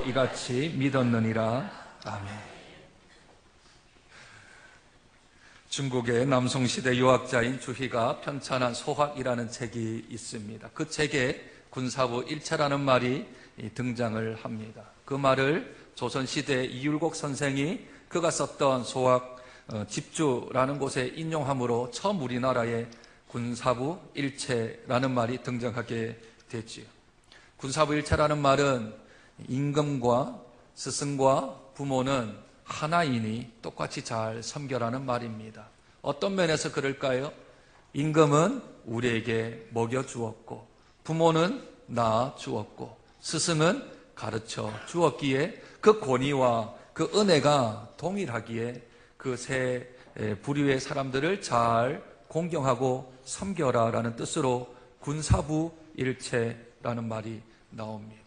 이같이 믿었느니라. 아멘. 중국의 남송시대 유학자인 주희가 편찬한 소학이라는 책이 있습니다. 그 책에 군사부 일체라는 말이 등장을 합니다. 그 말을 조선시대 이율곡 선생이 그가 썼던 소학 집주라는 곳에 인용함으로 처음 우리나라에 군사부 일체라는 말이 등장하게 됐지요. 군사부 일체라는 말은 임금과 스승과 부모는 하나이니 똑같이 잘 섬겨라는 말입니다. 어떤 면에서 그럴까요? 임금은 우리에게 먹여주었고, 부모는 낳아 주었고, 스승은 가르쳐 주었기에 그 권위와 그 은혜가 동일하기에 그 세 부류의 사람들을 잘 공경하고 섬겨라 라는 뜻으로 군사부 일체라는 말이 나옵니다.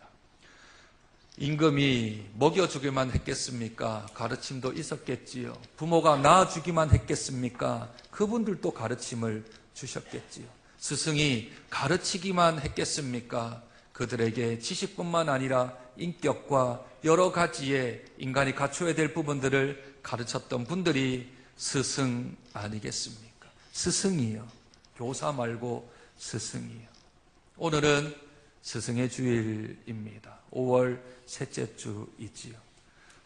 임금이 먹여주기만 했겠습니까? 가르침도 있었겠지요. 부모가 낳아주기만 했겠습니까? 그분들도 가르침을 주셨겠지요. 스승이 가르치기만 했겠습니까? 그들에게 지식뿐만 아니라 인격과 여러 가지의 인간이 갖춰야 될 부분들을 가르쳤던 분들이 스승 아니겠습니까? 스승이요. 교사 말고 스승이요. 오늘은 스승의 주일입니다. 5월 셋째 주이지요.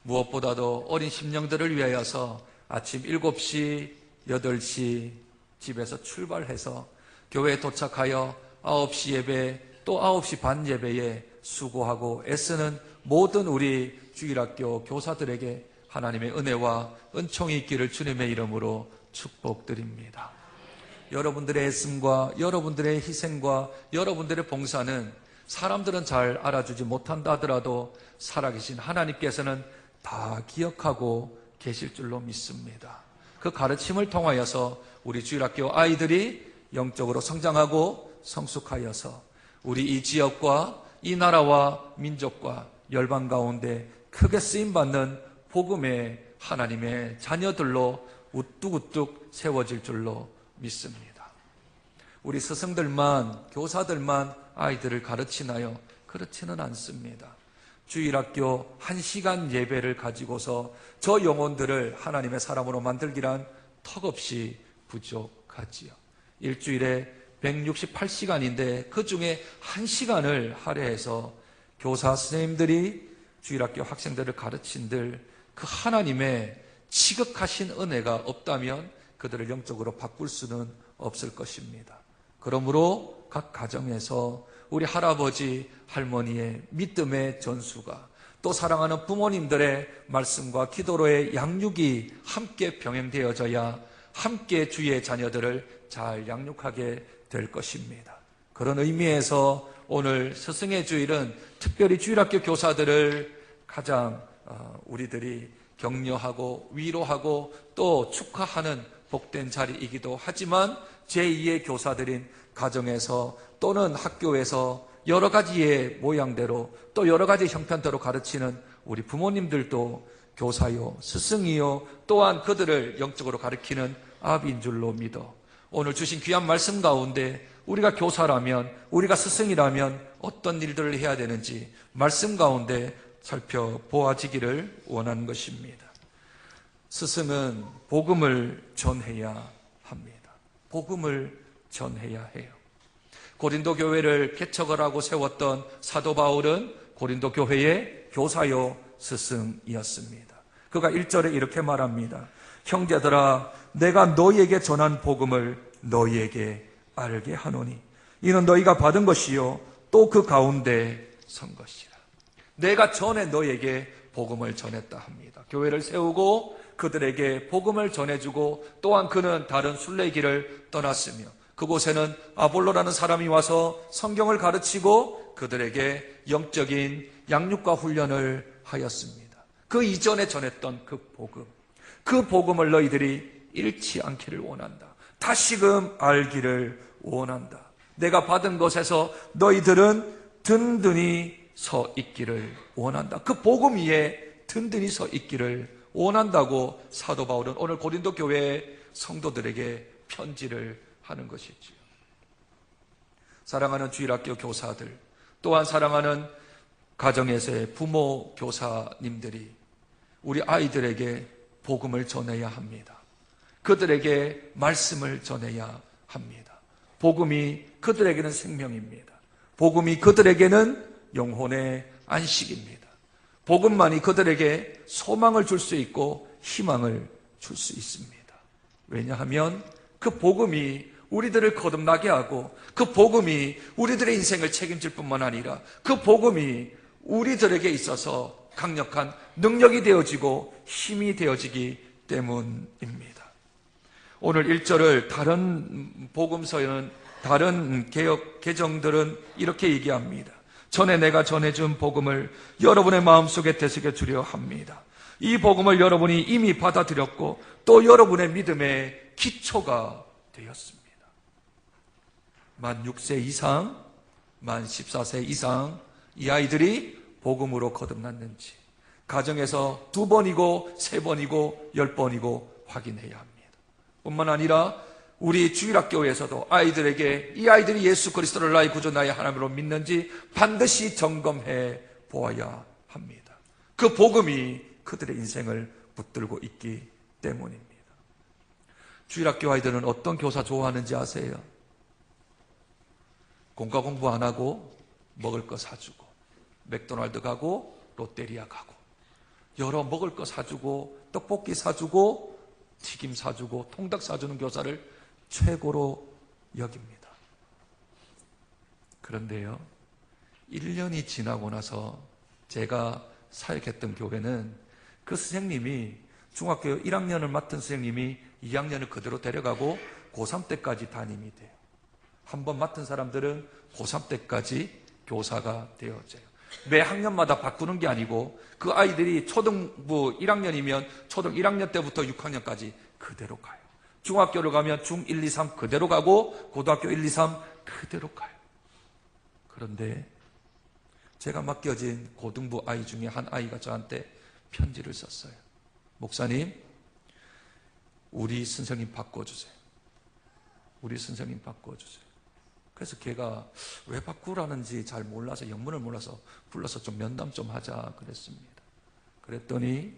무엇보다도 어린 심령들을 위하여서 아침 7시, 8시 집에서 출발해서 교회에 도착하여 9시 예배, 또 9시 반 예배에 수고하고 애쓰는 모든 우리 주일학교 교사들에게 하나님의 은혜와 은총이 있기를 주님의 이름으로 축복드립니다. 여러분들의 애씀과 여러분들의 희생과 여러분들의 봉사는 사람들은 잘 알아주지 못한다 하더라도 살아계신 하나님께서는 다 기억하고 계실 줄로 믿습니다. 그 가르침을 통하여서 우리 주일학교 아이들이 영적으로 성장하고 성숙하여서 우리 이 지역과 이 나라와 민족과 열방 가운데 크게 쓰임받는 복음의 하나님의 자녀들로 우뚝우뚝 세워질 줄로 믿습니다. 우리 스승들만, 교사들만 아이들을 가르치나요? 그렇지는 않습니다. 주일학교 1시간 예배를 가지고서 저 영혼들을 하나님의 사람으로 만들기란 턱없이 부족하지요. 일주일에 168시간인데 그 중에 1시간을 할애해서 교사 선생님들이 주일학교 학생들을 가르친들 그 하나님의 지극하신 은혜가 없다면 그들을 영적으로 바꿀 수는 없을 것입니다. 그러므로 각 가정에서 우리 할아버지, 할머니의 믿음의 전수가 또 사랑하는 부모님들의 말씀과 기도로의 양육이 함께 병행되어져야 함께 주의 자녀들을 잘 양육하게 될 것입니다. 그런 의미에서 오늘 스승의 주일은 특별히 주일학교 교사들을 가장 우리들이 격려하고 위로하고 또 축하하는 복된 자리이기도 하지만 제2의 교사들인 가정에서 또는 학교에서 여러 가지의 모양대로 또 여러 가지 형편대로 가르치는 우리 부모님들도 교사요, 스승이요, 또한 그들을 영적으로 가르치는 아비인 줄로 믿어 오늘 주신 귀한 말씀 가운데 우리가 교사라면, 우리가 스승이라면 어떤 일들을 해야 되는지 말씀 가운데 살펴보아지기를 원하는 것입니다. 스승은 복음을 전해야 합니다. 복음을 전해야 해요. 고린도 교회를 개척을 하고 세웠던 사도 바울은 고린도 교회의 교사요 스승이었습니다. 그가 1절에 이렇게 말합니다. 형제들아 내가 너희에게 전한 복음을 너희에게 알게 하노니 이는 너희가 받은 것이요 또 그 가운데 선 것이라. 내가 전에 너희에게 복음을 전했다 합니다. 교회를 세우고 그들에게 복음을 전해주고 또한 그는 다른 순례길을 떠났으며 그곳에는 아볼로라는 사람이 와서 성경을 가르치고 그들에게 영적인 양육과 훈련을 하였습니다. 그 이전에 전했던 그 복음을 너희들이 잃지 않기를 원한다. 다시금 알기를 원한다. 내가 받은 것에서 너희들은 든든히 서 있기를 원한다. 그 복음 위에 든든히 서 있기를 원한다고 사도 바울은 오늘 고린도 교회의 성도들에게 편지를 하는 것이지요. 사랑하는 주일학교 교사들, 또한 사랑하는 가정에서의 부모, 교사님들이 우리 아이들에게 복음을 전해야 합니다. 그들에게 말씀을 전해야 합니다. 복음이 그들에게는 생명입니다. 복음이 그들에게는 영혼의 안식입니다. 복음만이 그들에게 소망을 줄 수 있고 희망을 줄 수 있습니다. 왜냐하면 그 복음이 우리들을 거듭나게 하고 그 복음이 우리들의 인생을 책임질 뿐만 아니라 그 복음이 우리들에게 있어서 강력한 능력이 되어지고 힘이 되어지기 때문입니다. 오늘 1절을 다른 복음서에는 다른 개정들은 이렇게 얘기합니다. 전에 내가 전해준 복음을 여러분의 마음속에 되새겨 주려 합니다. 이 복음을 여러분이 이미 받아들였고 또 여러분의 믿음의 기초가 되었습니다. 만 6세 이상, 만 14세 이상 이 아이들이 복음으로 거듭났는지 가정에서 2번이고 3번이고 10번이고 확인해야 합니다. 뿐만 아니라 우리 주일학교에서도 아이들에게 이 아이들이 예수 그리스도를 나의 구주 나의 하나님으로 믿는지 반드시 점검해 보아야 합니다. 그 복음이 그들의 인생을 붙들고 있기 때문입니다. 주일학교 아이들은 어떤 교사 좋아하는지 아세요? 공과 공부 안 하고 먹을 거 사주고 맥도날드 가고 롯데리아 가고 여러 먹을 거 사주고 떡볶이 사주고 튀김 사주고 통닭 사주는 교사를 최고로 여깁니다. 그런데요, 1년이 지나고 나서 제가 사역했던 교회는 그 선생님이 중학교 1학년을 맡은 선생님이 2학년을 그대로 데려가고 고3 때까지 담임이 돼요. 한번 맡은 사람들은 고3 때까지 교사가 되어져요. 매 학년마다 바꾸는 게 아니고 그 아이들이 초등부 1학년이면 초등 1학년 때부터 6학년까지 그대로 가요. 중학교를 가면 중 1, 2, 3 그대로 가고 고등학교 1, 2, 3 그대로 가요. 그런데 제가 맡겨진 고등부 아이 중에 한 아이가 저한테 편지를 썼어요. 목사님, 우리 선생님 바꿔주세요. 우리 선생님 바꿔주세요. 그래서 걔가 왜 바꾸라는지 잘 몰라서, 영문을 몰라서 불러서 좀 면담 좀 하자 그랬습니다. 그랬더니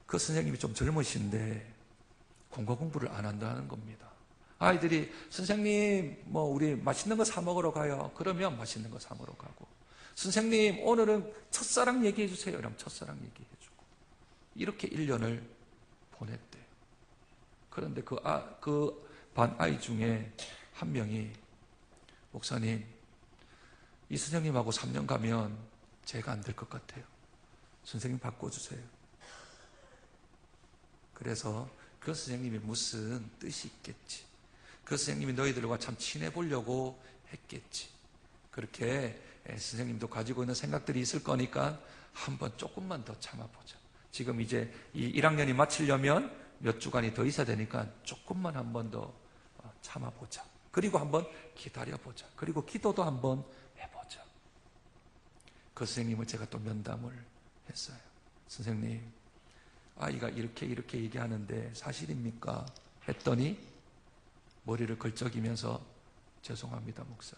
그 선생님이 좀 젊으신데 공과 공부를 안 한다는 겁니다. 아이들이 선생님 우리 맛있는 거 사 먹으러 가요. 그러면 맛있는 거 사 먹으러 가고, 선생님 오늘은 첫사랑 얘기해 주세요. 그럼 첫사랑 얘기해 주고, 이렇게 1년을 보냈대요. 그런데 그 반 아이 중에 한 명이 목사님, 이 선생님하고 3년 가면 제가 안 될 것 같아요. 선생님 바꿔주세요. 그래서 그 선생님이 무슨 뜻이 있겠지. 그 선생님이 너희들과 참 친해 보려고 했겠지. 그렇게 선생님도 가지고 있는 생각들이 있을 거니까 한번 조금만 더 참아보자. 지금 이제 이 1학년이 마치려면 몇 주간이 더 있어야 되니까 조금만 한 번 더 참아보자. 그리고 한번 기다려보자. 그리고 기도도 한번 해보자. 그 선생님을 제가 또 면담을 했어요. 선생님, 아이가 이렇게 얘기하는데 사실입니까? 했더니 머리를 걸쩍이면서 죄송합니다, 목사.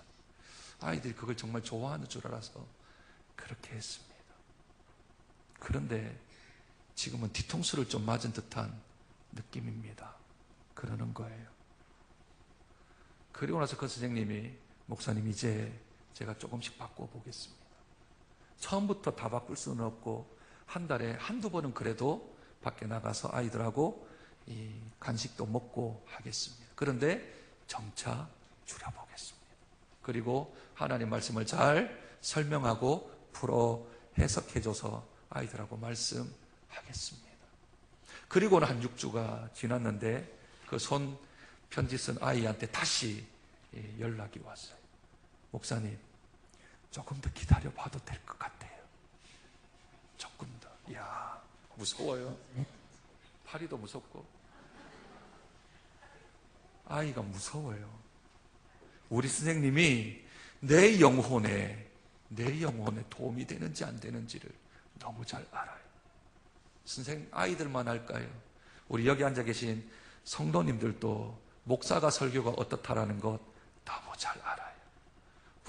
아이들이 그걸 정말 좋아하는 줄 알아서 그렇게 했습니다. 그런데 지금은 뒤통수를 좀 맞은 듯한 느낌입니다. 그러는 거예요. 그리고 나서 그 선생님이 목사님, 이제 제가 조금씩 바꿔보겠습니다. 처음부터 다 바꿀 수는 없고 한 달에 한두 번은 그래도 밖에 나가서 아이들하고 이 간식도 먹고 하겠습니다. 그런데 점차 줄여보겠습니다. 그리고 하나님 말씀을 잘 설명하고 풀어 해석해줘서 아이들하고 말씀하겠습니다. 그리고는 한 6주가 지났는데 그 손 편지 쓴 아이한테 다시 연락이 왔어요. 목사님, 조금 더 기다려봐도 될 것 같아요. 조금 더. 이야, 무서워요. 파리도 무섭고 아이가 무서워요. 우리 선생님이 내 영혼에 도움이 되는지 안 되는지를 너무 잘 알아요. 선생님, 아이들만 알까요? 우리 여기 앉아 계신 성도님들도 목사가 설교가 어떻다라는 것 너무 잘 알아요.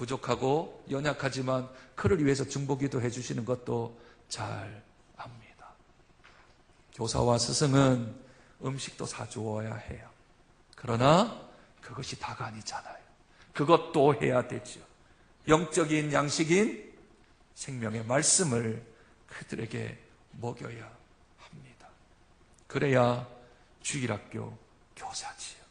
부족하고 연약하지만 그를 위해서 중보기도 해주시는 것도 잘 압니다. 교사와 스승은 음식도 사주어야 해요. 그러나 그것이 다가 아니잖아요. 그것도 해야 되죠. 영적인 양식인 생명의 말씀을 그들에게 먹여야 합니다. 그래야 주일학교 교사지요.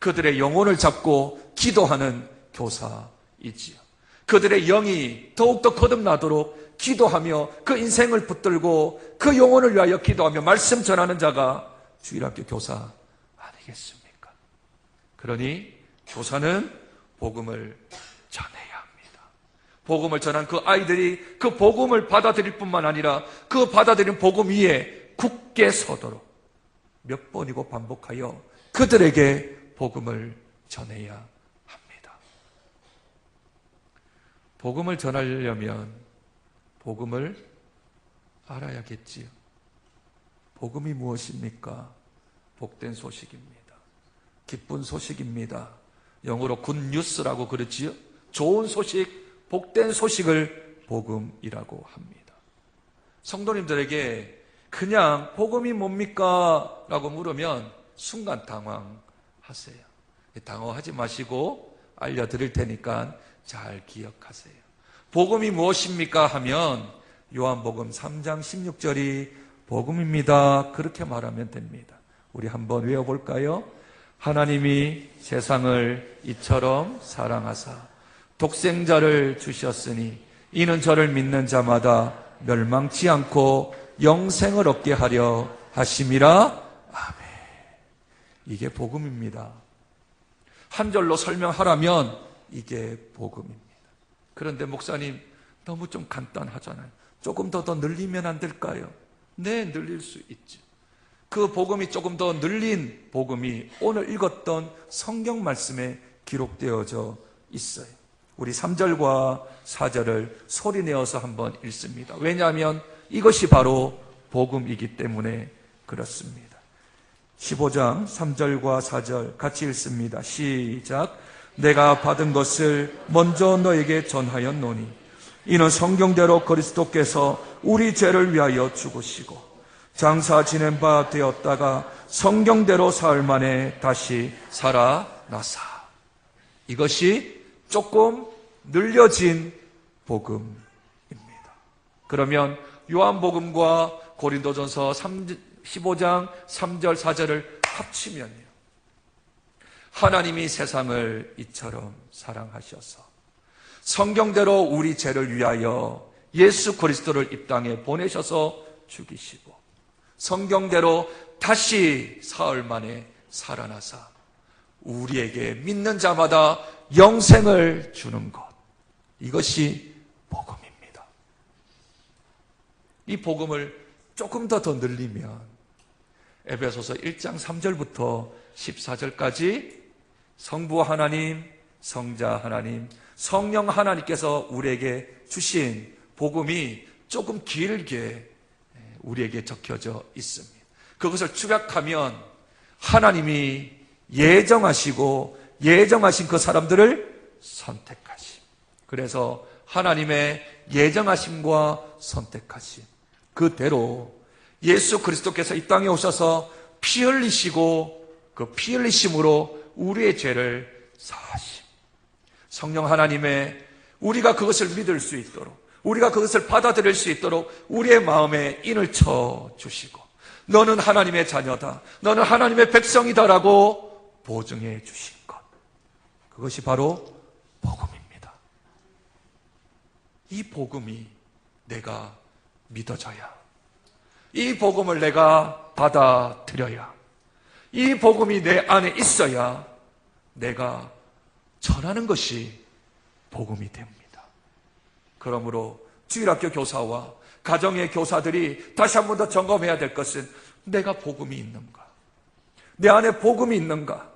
그들의 영혼을 잡고 기도하는 교사이지요. 그들의 영이 더욱더 거듭나도록 기도하며 그 인생을 붙들고 그 영혼을 위하여 기도하며 말씀 전하는 자가 주일학교 교사 아니겠습니까? 그러니 교사는 복음을 전해야 합니다. 복음을 전한 그 아이들이 그 복음을 받아들일 뿐만 아니라 그 받아들인 복음 위에 굳게 서도록 몇 번이고 반복하여 그들에게 복음을 전해야 합니다. 복음을 전하려면 복음을 알아야겠지요. 복음이 무엇입니까? 복된 소식입니다. 기쁜 소식입니다. 영어로 굿뉴스라고 그러지요. 좋은 소식, 복된 소식을 복음이라고 합니다. 성도님들에게 그냥 복음이 뭡니까? 라고 물으면 순간 당황하세요. 당황하지 마시고 알려드릴 테니까 잘 기억하세요. 복음이 무엇입니까? 하면 요한복음 3장 16절이 복음입니다. 그렇게 말하면 됩니다. 우리 한번 외워볼까요? 하나님이 세상을 이처럼 사랑하사 독생자를 주셨으니 이는 저를 믿는 자마다 멸망치 않고 영생을 얻게 하려 하심이라. 아멘. 이게 복음입니다. 한 절로 설명하라면 이게 복음입니다. 그런데 목사님 너무 좀 간단하잖아요. 조금 더 늘리면 안 될까요? 네, 늘릴 수 있죠. 그 복음이 조금 더 늘린 복음이 오늘 읽었던 성경 말씀에 기록되어져 있어요. 우리 3절과 4절을 소리내어서 한번 읽습니다. 왜냐하면 이것이 바로 복음이기 때문에 그렇습니다. 15장 3절과 4절 같이 읽습니다. 시작. 내가 받은 것을 먼저 너에게 전하였노니 이는 성경대로 그리스도께서 우리 죄를 위하여 죽으시고 장사 지낸 바 되었다가 성경대로 사흘 만에 다시 살아나사. 이것이 조금 늘려진 복음입니다. 그러면 요한복음과 고린도전서 15장 3절 4절을 합치면요, 하나님이 세상을 이처럼 사랑하셔서 성경대로 우리 죄를 위하여 예수 그리스도를 이 땅에 보내셔서 죽이시고 성경대로 다시 사흘 만에 살아나사 우리에게 믿는 자마다 영생을 주는 것, 이것이 복음입니다. 이 복음을 조금 더 늘리면 에베소서 1장 3절부터 14절까지 성부 하나님, 성자 하나님, 성령 하나님께서 우리에게 주신 복음이 조금 길게 우리에게 적혀져 있습니다. 그것을 축약하면 하나님이 예정하신 그 사람들을 선택하심. 그래서 하나님의 예정하심과 선택하심, 그대로 예수 그리스도께서 이 땅에 오셔서 피 흘리시고 그 피 흘리심으로 우리의 죄를 사하심. 성령 하나님의 우리가 그것을 믿을 수 있도록, 우리가 그것을 받아들일 수 있도록 우리의 마음에 인을 쳐 주시고 너는 하나님의 자녀다, 너는 하나님의 백성이다라고 보증해 주신 것, 그것이 바로 복음입니다. 이 복음이 내가 믿어져야, 이 복음을 내가 받아들여야, 이 복음이 내 안에 있어야 내가 전하는 것이 복음이 됩니다. 그러므로 주일학교 교사와 가정의 교사들이 다시 한 번 더 점검해야 될 것은 내가 복음이 있는가? 내 안에 복음이 있는가?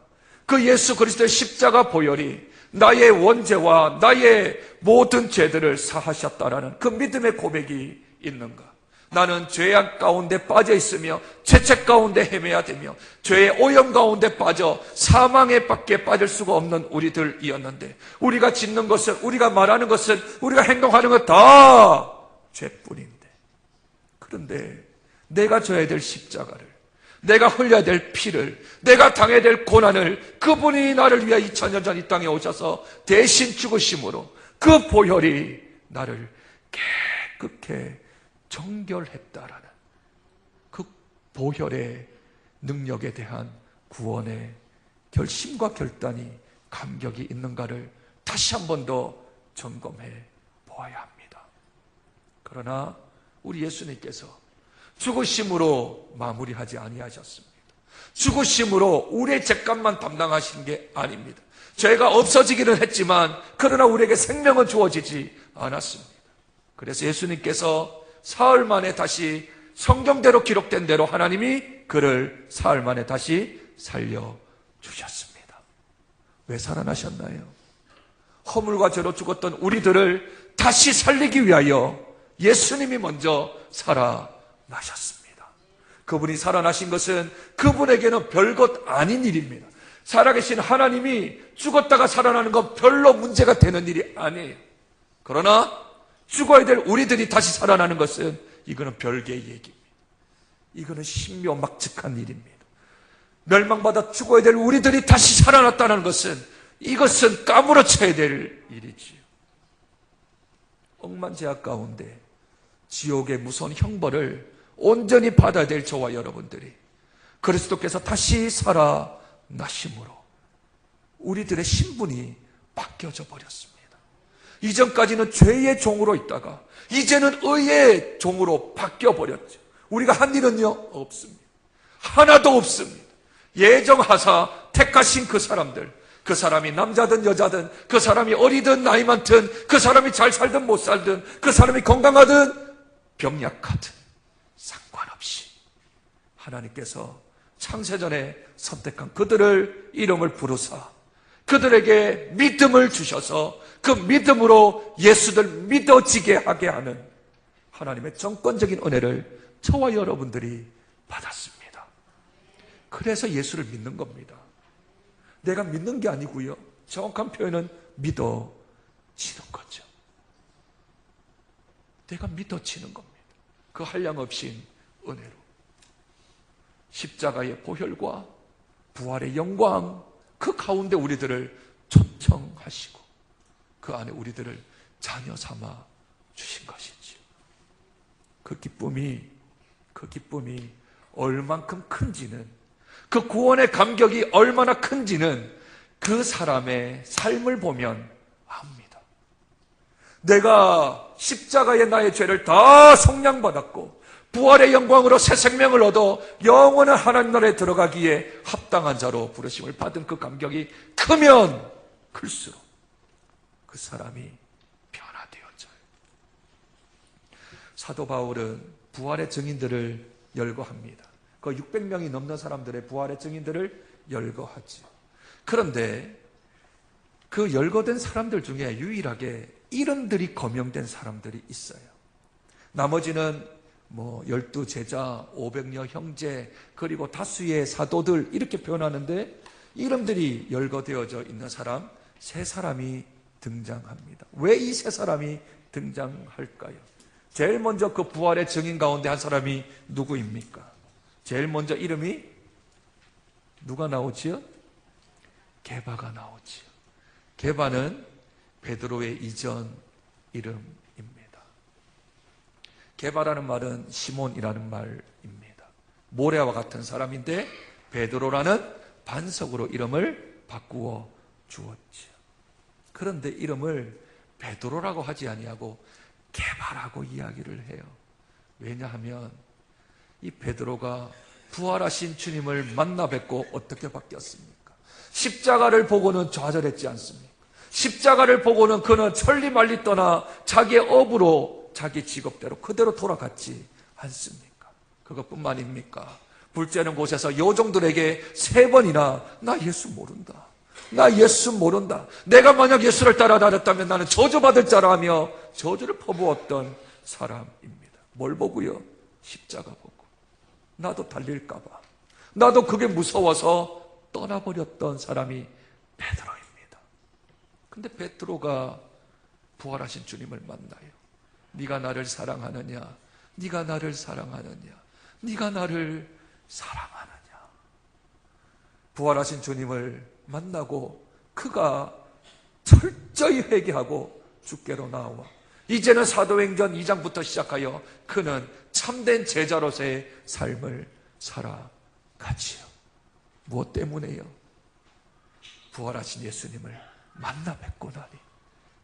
그 예수 그리스도의 십자가 보혈이 나의 원죄와 나의 모든 죄들을 사하셨다라는 그 믿음의 고백이 있는가? 나는 죄악 가운데 빠져 있으며 죄책 가운데 헤매야 되며 죄의 오염 가운데 빠져 사망에 밖에 빠질 수가 없는 우리들이었는데, 우리가 짓는 것은, 우리가 말하는 것은, 우리가 행동하는 것 다 죄뿐인데, 그런데 내가 져야 될 십자가를, 내가 흘려야 될 피를, 내가 당해야 될 고난을 그분이 나를 위해 2000년 전 이 땅에 오셔서 대신 죽으심으로 그 보혈이 나를 깨끗게 정결했다라는 그 보혈의 능력에 대한 구원의 결심과 결단이, 감격이 있는가를 다시 한 번 더 점검해 보아야 합니다. 그러나 우리 예수님께서 죽으심으로 마무리하지 아니하셨습니다. 죽으심으로 우리의 죄값만 담당하신 게 아닙니다. 죄가 없어지기는 했지만 그러나 우리에게 생명은 주어지지 않았습니다. 그래서 예수님께서 사흘 만에 다시 성경대로 기록된 대로 하나님이 그를 사흘 만에 다시 살려주셨습니다. 왜 살아나셨나요? 허물과 죄로 죽었던 우리들을 다시 살리기 위하여 예수님이 먼저 살아나셨습니다. 그분이 살아나신 것은 그분에게는 별것 아닌 일입니다. 살아계신 하나님이 죽었다가 살아나는 건 별로 문제가 되는 일이 아니에요. 그러나 죽어야 될 우리들이 다시 살아나는 것은, 이거는 별개의 얘기입니다. 이거는 신묘막측한 일입니다. 멸망받아 죽어야 될 우리들이 다시 살아났다는 것은, 이것은 까무러쳐야 될 일이지요. 억만제약 가운데 지옥의 무서운 형벌을 온전히 받아야 될 저와 여러분들이 그리스도께서 다시 살아나심으로 우리들의 신분이 바뀌어져 버렸습니다. 이전까지는 죄의 종으로 있다가 이제는 의의 종으로 바뀌어버렸죠. 우리가 한 일은요? 없습니다. 하나도 없습니다. 예정하사 택하신 그 사람들, 그 사람이 남자든 여자든, 그 사람이 어리든 나이 많든, 그 사람이 잘 살든 못 살든, 그 사람이 건강하든 병약하든 상관없이 하나님께서 창세전에 선택한 그들을 이름을 부르사 그들에게 믿음을 주셔서 그 믿음으로 예수를 믿어지게 하게 하는 하나님의 정권적인 은혜를 저와 여러분들이 받았습니다. 그래서 예수를 믿는 겁니다. 내가 믿는 게 아니고요, 정확한 표현은 믿어지는 거죠. 내가 믿어지는 겁니다. 그 한량없인 은혜로 십자가의 보혈과 부활의 영광, 그 가운데 우리들을 초청하시고 그 안에 우리들을 자녀 삼아 주신 것이지요. 그 기쁨이 얼만큼 큰지는, 그 구원의 감격이 얼마나 큰지는 그 사람의 삶을 보면 압니다. 내가 십자가에 나의 죄를 다 속량받았고 부활의 영광으로 새 생명을 얻어 영원한 하나님 나라에 들어가기에 합당한 자로 부르심을 받은 그 감격이 크면 클수록 그 사람이 변화되어져요. 사도 바울은 부활의 증인들을 열거합니다. 그 600명이 넘는 사람들의 부활의 증인들을 열거하죠. 그런데 그 열거된 사람들 중에 유일하게 이름들이 거명된 사람들이 있어요. 나머지는 12제자, 500여 형제, 그리고 다수의 사도들 이렇게 표현하는데 이름들이 열거되어져 있는 사람 3사람이 등장합니다. 왜 이 3사람이 등장할까요? 제일 먼저 그 부활의 증인 가운데 한 사람이 누구입니까? 제일 먼저 이름이 누가 나오지요? 게바가 나오지요. 게바는 베드로의 이전 이름입니다. 게바라는 말은 시몬이라는 말입니다. 모래와 같은 사람인데 베드로라는 반석으로 이름을 바꾸어 주었지요. 그런데 이름을 베드로라고 하지 아니하고 게바라고 이야기를 해요. 왜냐하면 이 베드로가 부활하신 주님을 만나 뵙고 어떻게 바뀌었습니까? 십자가를 보고는 좌절했지 않습니까? 십자가를 보고는 그는 천리 말리 떠나 자기의 업으로 자기 직업대로 그대로 돌아갔지 않습니까? 그것뿐만입니까? 불쬐는 곳에서 여종들에게 3번이나 나 예수 모른다, 나 예수 모른다, 내가 만약 예수를 따라다녔다면 나는 저주받을 자라 하며 저주를 퍼부었던 사람입니다. 뭘 보고요? 십자가 보고 나도 달릴까 봐, 나도 그게 무서워서 떠나버렸던 사람이 베드로입니다. 근데 베드로가 부활하신 주님을 만나요. 네가 나를 사랑하느냐? 네가 나를 사랑하느냐? 네가 나를 사랑하느냐? 부활하신 주님을 만나고 그가 철저히 회개하고 주께로 나와 이제는 사도행전 2장부터 시작하여 그는 참된 제자로서의 삶을 살아가지요. 무엇 때문에요? 부활하신 예수님을 만나 뵙고 나니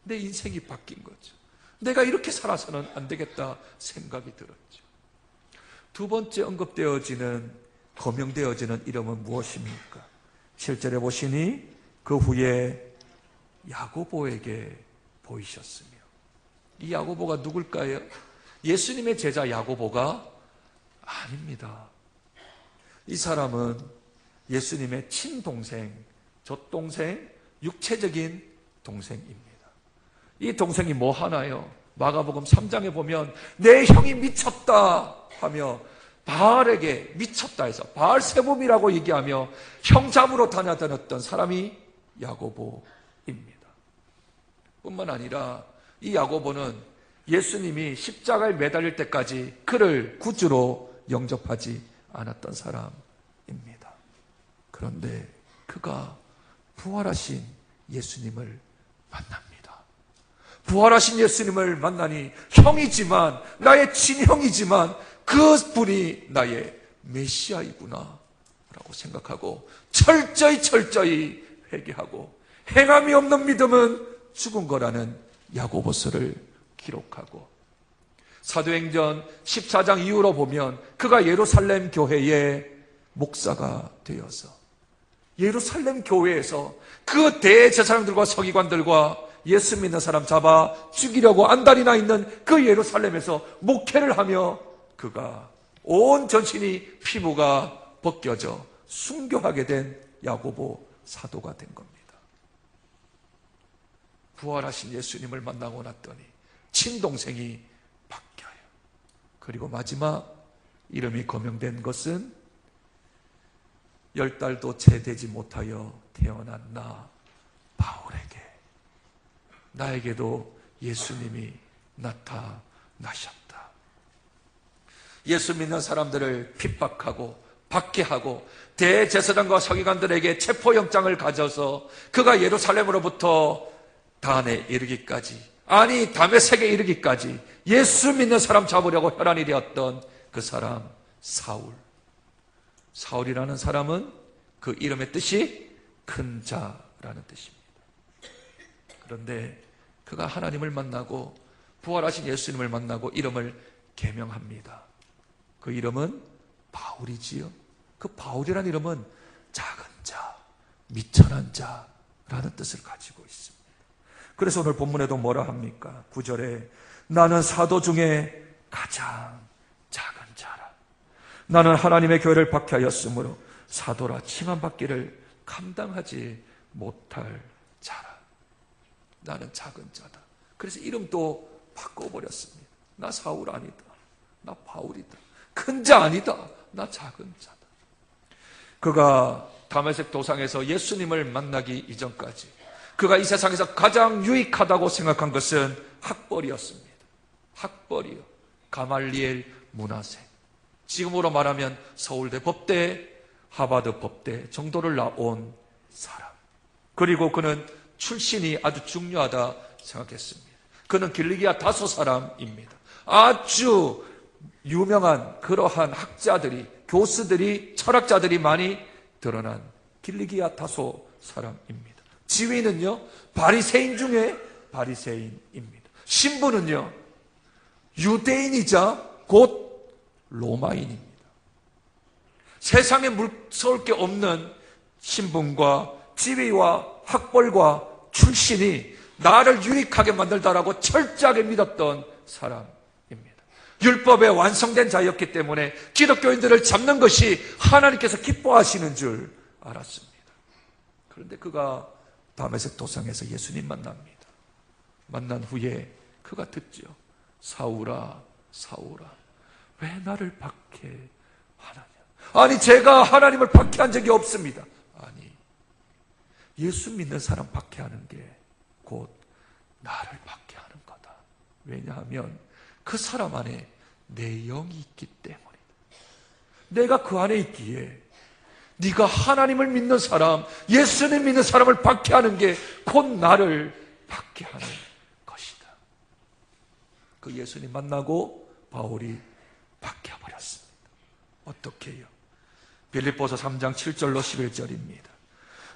내 인생이 바뀐 거죠. 내가 이렇게 살아서는 안 되겠다 생각이 들었죠. 두 번째 거명되어지는 이름은 무엇입니까? 7절에 보시니 그 후에 야고보에게 보이셨으며, 이 야고보가 누굴까요? 예수님의 제자 야고보가 아닙니다. 이 사람은 예수님의 친동생, 젖동생, 육체적인 동생입니다. 이 동생이 뭐 하나요? 마가복음 3장에 보면 내 형이 미쳤다 하며 바알에게 미쳤다 해서 바알세봄이라고 얘기하며 형 잡으러 다녔던 사람이 야고보입니다. 뿐만 아니라 이 야고보는 예수님이 십자가에 매달릴 때까지 그를 구주로 영접하지 않았던 사람입니다. 그런데 그가 부활하신 예수님을 만납니다. 부활하신 예수님을 만나니 형이지만, 나의 친형이지만 그분이 나의 메시아이구나 라고 생각하고 철저히 회개하고 행함이 없는 믿음은 죽은 거라는 야고보서를 기록하고, 사도행전 14장 이후로 보면 그가 예루살렘 교회의 목사가 되어서 예루살렘 교회에서 그 대제사장들과 서기관들과 예수 믿는 사람 잡아 죽이려고 안달이 있는 그 예루살렘에서 목회를 하며 그가 온 전신이 피부가 벗겨져 순교하게 된 야고보 사도가 된 겁니다. 부활하신 예수님을 만나고 났더니 친동생이 바뀌어요. 그리고 마지막 이름이 거명된 것은 10달도 채 되지 못하여 태어난 나 바울에게, 나에게도 예수님이 나타나셨다. 예수 믿는 사람들을 핍박하고 박해하고 대제사장과 서기관들에게 체포영장을 가져서 그가 예루살렘으로부터 단에 이르기까지, 아니 다메섹에 이르기까지 예수 믿는 사람 잡으려고 혈안이 되었던 그 사람 사울이라는 사람은 그 이름의 뜻이 큰 자라는 뜻입니다. 그런데 그가 하나님을 만나고 부활하신 예수님을 만나고 이름을 계명합니다. 그 이름은 바울이지요. 그 바울이라는 이름은 작은 자, 미천한 자라는 뜻을 가지고 있습니다. 그래서 오늘 본문에도 뭐라 합니까? 9절에 나는 사도 중에 가장 작은 자라. 나는 하나님의 교회를 박해하였으므로 사도라 칭함받기를 감당하지 못할 자라. 나는 작은 자다. 그래서 이름도 바꿔버렸습니다. 나 사울 아니다. 나 바울이다. 큰 자 아니다. 나 작은 자다. 그가 다메섹 도상에서 예수님을 만나기 이전까지 그가 이 세상에서 가장 유익하다고 생각한 것은 학벌이었습니다. 학벌이요. 가말리엘 문화생. 지금으로 말하면 서울대 법대, 하버드 법대 정도를 나온 사람. 그리고 그는 출신이 아주 중요하다 생각했습니다. 그는 길리기아 다소 사람입니다. 아주 유명한 그러한 학자들이, 교수들이, 철학자들이 많이 드러난 길리기아 다소 사람입니다. 지위는요, 바리새인 중에 바리새인입니다. 신분은요, 유대인이자 곧 로마인입니다. 세상에 무서울 게 없는 신분과 지위와 학벌과 출신이 나를 유익하게 만들다라고 철저하게 믿었던 사람입니다. 율법에 완성된 자였기 때문에 기독교인들을 잡는 것이 하나님께서 기뻐하시는 줄 알았습니다. 그런데 그가 다메섹 도상에서 예수님 만납니다. 만난 후에 그가 듣죠. 사울아, 사울아, 왜 나를 박해하느냐? 아니, 제가 하나님을 박해한 적이 없습니다. 아니, 예수 믿는 사람 박해하는 게 곧 나를 박해하는 거다. 왜냐하면 그 사람 안에 내 영이 있기 때문이다. 내가 그 안에 있기에 네가 하나님을 믿는 사람, 예수님 믿는 사람을 박해하는 게 곧 나를 박해하는 것이다. 그 예수님 만나고 바울이 박해버렸습니다. 어떻게 해요? 빌립보서 3장 7절로 11절입니다.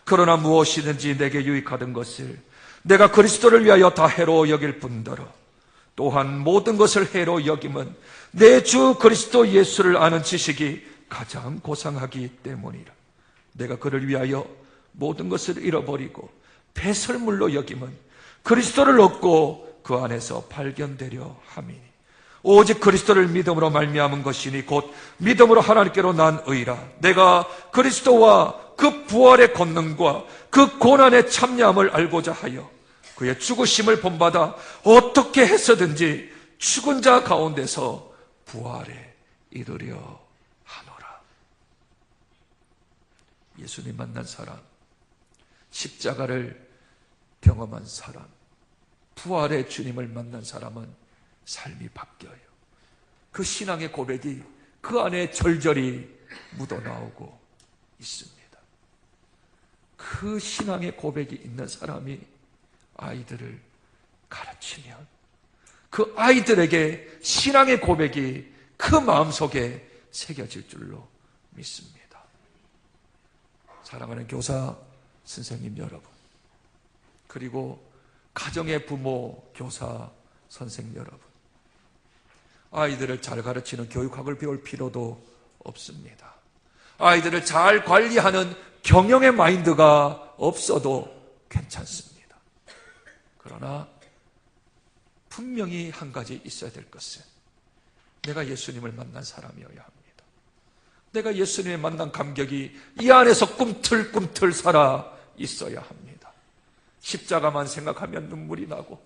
그러나 무엇이든지 내게 유익하던 것을 내가 그리스도를 위하여 다 해로 여길 뿐더러 또한 모든 것을 해로 여김은 내 주 그리스도 예수를 아는 지식이 가장 고상하기 때문이라. 내가 그를 위하여 모든 것을 잃어버리고 배설물로 여김은 그리스도를 얻고 그 안에서 발견되려 함이니 오직 그리스도를 믿음으로 말미암은 것이니 곧 믿음으로 하나님께로 난 의라. 내가 그리스도와 그 부활의 권능과 그 고난의 참여함을 알고자 하여 그의 죽으심을 본받아 어떻게 해서든지 죽은 자 가운데서 부활에 이르려 하노라. 예수님 만난 사람, 십자가를 경험한 사람, 부활의 주님을 만난 사람은 삶이 바뀌어요. 그 신앙의 고백이 그 안에 절절히 묻어나오고 있습니다. 그 신앙의 고백이 있는 사람이 아이들을 가르치면 그 아이들에게 신앙의 고백이 그 마음속에 새겨질 줄로 믿습니다. 사랑하는 교사 선생님 여러분, 그리고 가정의 부모, 교사, 선생 여러분, 아이들을 잘 가르치는 교육학을 배울 필요도 없습니다. 아이들을 잘 관리하는 경영의 마인드가 없어도 괜찮습니다. 그러나 분명히 한 가지 있어야 될 것은 내가 예수님을 만난 사람이어야 합니다. 내가 예수님을 만난 감격이 이 안에서 꿈틀꿈틀 살아 있어야 합니다. 십자가만 생각하면 눈물이 나고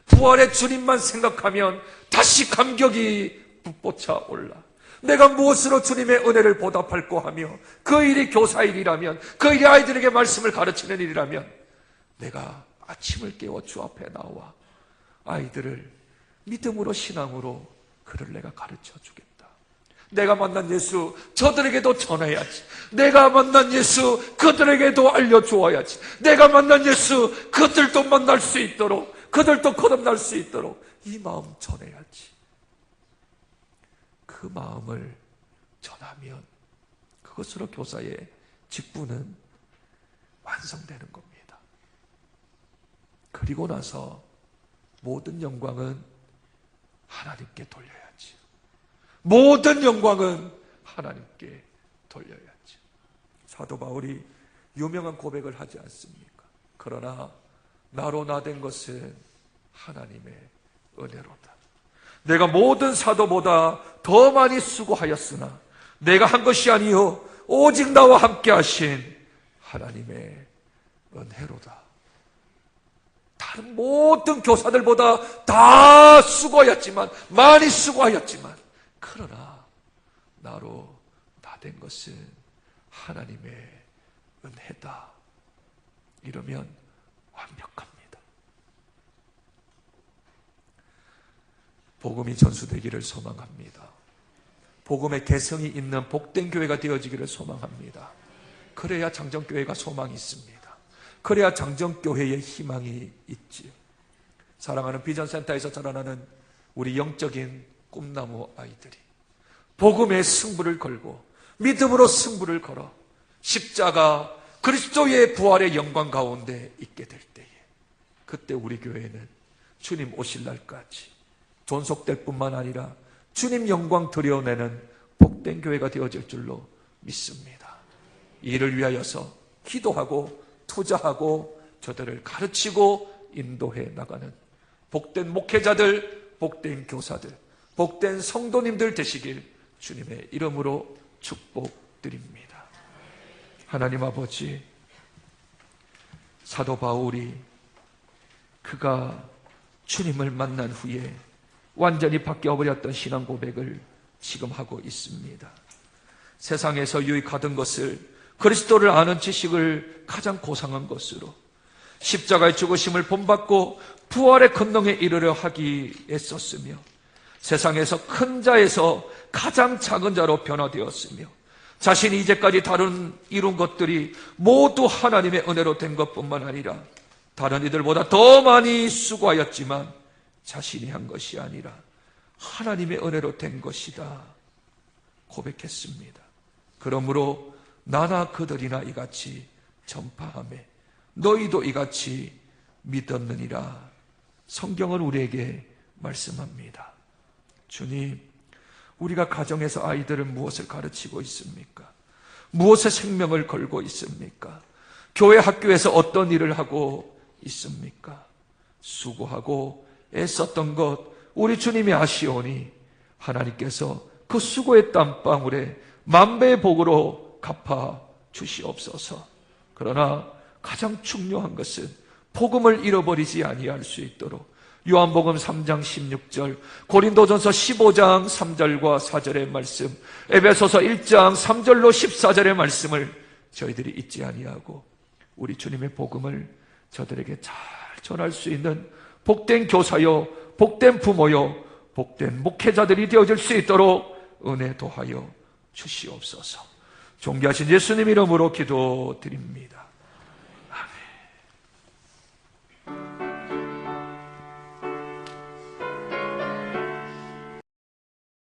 부활의 주님만 생각하면 다시 감격이 북돋아 올라. 내가 무엇으로 주님의 은혜를 보답할까 하며 그 일이 교사 일이라면, 그 일이 아이들에게 말씀을 가르치는 일이라면 내가 아침을 깨워 주 앞에 나와 아이들을 믿음으로 신앙으로 그를 내가 가르쳐 주겠다. 내가 만난 예수 저들에게도 전해야지. 내가 만난 예수 그들에게도 알려주어야지. 내가 만난 예수 그들도 만날 수 있도록, 그들도 거듭날 수 있도록 이 마음 전해야지. 그 마음을 전하면 그것으로 교사의 직분은 완성되는 겁니다. 그리고 나서 모든 영광은 하나님께 돌려야지. 모든 영광은 하나님께 돌려야지. 사도 바울이 유명한 고백을 하지 않습니까? 그러나 나로 나된 것은 하나님의 은혜로다. 내가 모든 사도보다 더 많이 수고하였으나 내가 한 것이 아니요 오직 나와 함께 하신 하나님의 은혜로다. 다른 모든 교사들보다 다 수고하였지만, 많이 수고하였지만, 그러나 나로 나된 것은 하나님의 은혜다. 이러면 완벽합니다. 복음이 전수되기를 소망합니다. 복음의 개성이 있는 복된 교회가 되어지기를 소망합니다. 그래야 장정교회가 소망이 있습니다. 그래야 장정교회의 희망이 있지요. 사랑하는 비전센터에서 자라나는 우리 영적인 꿈나무 아이들이 복음의 승부를 걸고 믿음으로 승부를 걸어 십자가 그리스도의 부활의 영광 가운데 있게 될 때에, 그때 우리 교회는 주님 오실 날까지 존속될 뿐만 아니라 주님 영광 드러내는 복된 교회가 되어질 줄로 믿습니다. 이를 위하여서 기도하고 투자하고 저들을 가르치고 인도해 나가는 복된 목회자들, 복된 교사들, 복된 성도님들 되시길 주님의 이름으로 축복드립니다. 하나님 아버지, 사도 바울이 그가 주님을 만난 후에 완전히 바뀌어버렸던 신앙 고백을 지금 하고 있습니다. 세상에서 유익하던 것을, 그리스도를 아는 지식을 가장 고상한 것으로, 십자가의 죽으심을 본받고 부활의 권능에 이르려 하기에 썼으며, 세상에서 큰 자에서 가장 작은 자로 변화되었으며, 자신이 이제까지 이룬 것들이 모두 하나님의 은혜로 된 것뿐만 아니라 다른 이들보다 더 많이 수고하였지만 자신이 한 것이 아니라 하나님의 은혜로 된 것이다 고백했습니다. 그러므로 나나 그들이나 이같이 전파하매 너희도 이같이 믿었느니라. 성경은 우리에게 말씀합니다. 주님, 우리가 가정에서 아이들을 무엇을 가르치고 있습니까? 무엇에 생명을 걸고 있습니까? 교회 학교에서 어떤 일을 하고 있습니까? 수고하고 애썼던 것 우리 주님이 아시오니 하나님께서 그 수고의 땀방울에 만배의 복으로 갚아 주시옵소서. 그러나 가장 중요한 것은 복음을 잃어버리지 아니할 수 있도록 요한복음 3장 16절, 고린도전서 15장 3절과 4절의 말씀, 에베소서 1장 3절로 14절의 말씀을 저희들이 잊지 아니하고 우리 주님의 복음을 저들에게 잘 전할 수 있는 복된 교사요, 복된 부모요, 복된 목회자들이 되어질 수 있도록 은혜 도하여 주시옵소서. 존귀하신 예수님 이름으로 기도드립니다.